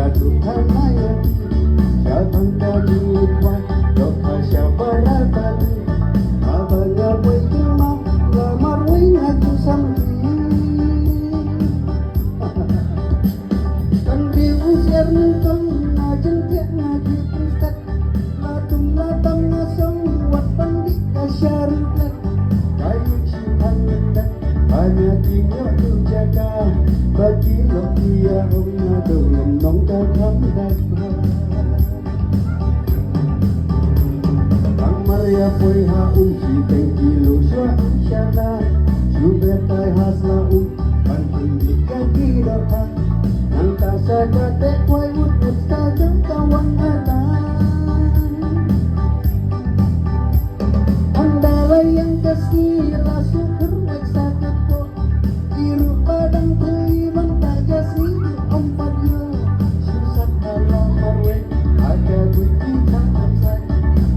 Kaduhanaya Syabang kaduwa Doka syabaratan Abangnya boy kema Lamar wing haju samdi Kan diusir nentong Ngajeng tiak ngaji pristat Latung latang ngasong Wat pandik kasyarukan Kayu syuhan ngendak Hanya kinyo tu jaga Bagi lokia hongna Dalam nong kakam dapat Ang Maria poy haung Siteng kilo syua syana Syubetai hasla Panting di kaki doa Nang kasa katek poy Wut sajang kawan ada Andala yang kasih Lasu kerek sakit po Iru padang keliman Tajas minggu empat yo Susah kalau marwe Ada bukti tak amsat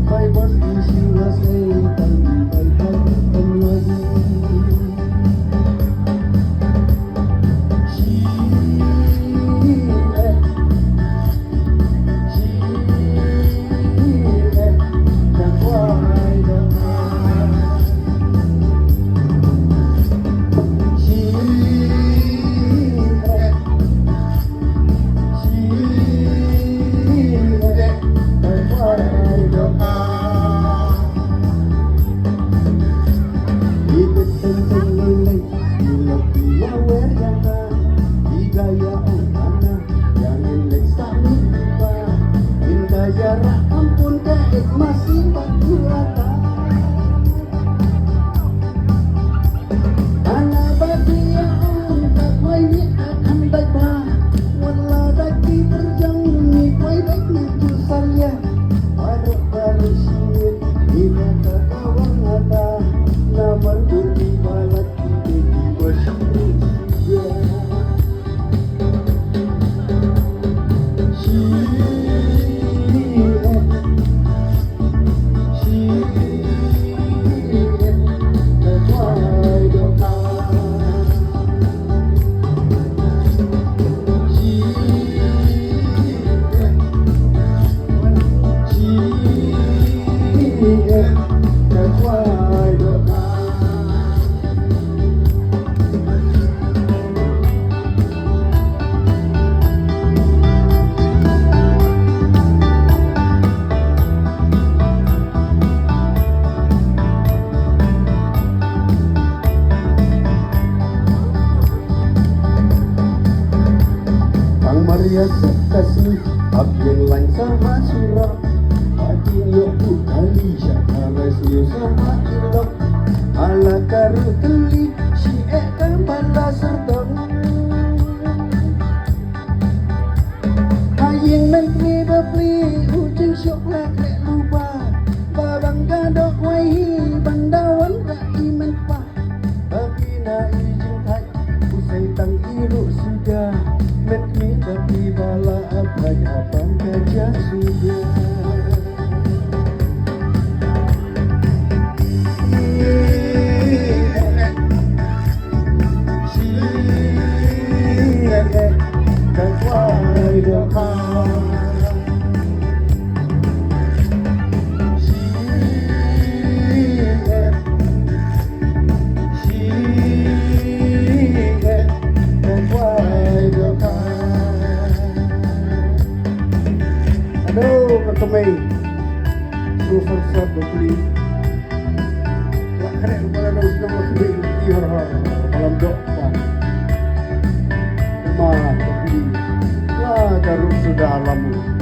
Pai bos isi lasai Tangi pai tangi lagi jarak ampun kaek masih batu rata Anak bagi yang tak main akan baik bah Wala daki terjang ni baik baik ni jusan ya Aduk baru sinit Ina kakawang ada Namar budi balat Di bersyukur ya Maria sekasih Abdeng lain sama surah Adin yuk kali Syakalas yuk sama ilok Ala karu teli Syi'ek kembala serdong Haying menteri bapli Ujung syok lakrek lupa Babang gadok waihi Bandawan rai menpah Babina ijin tai Usai tang iruk sudah Metmi tapi bala apa gajah sudah Kakwai doa Kemai Susah sab beli Wak keren pada dah usah masuk di har malam dok pak Rumah tapi lah garuk sudah lama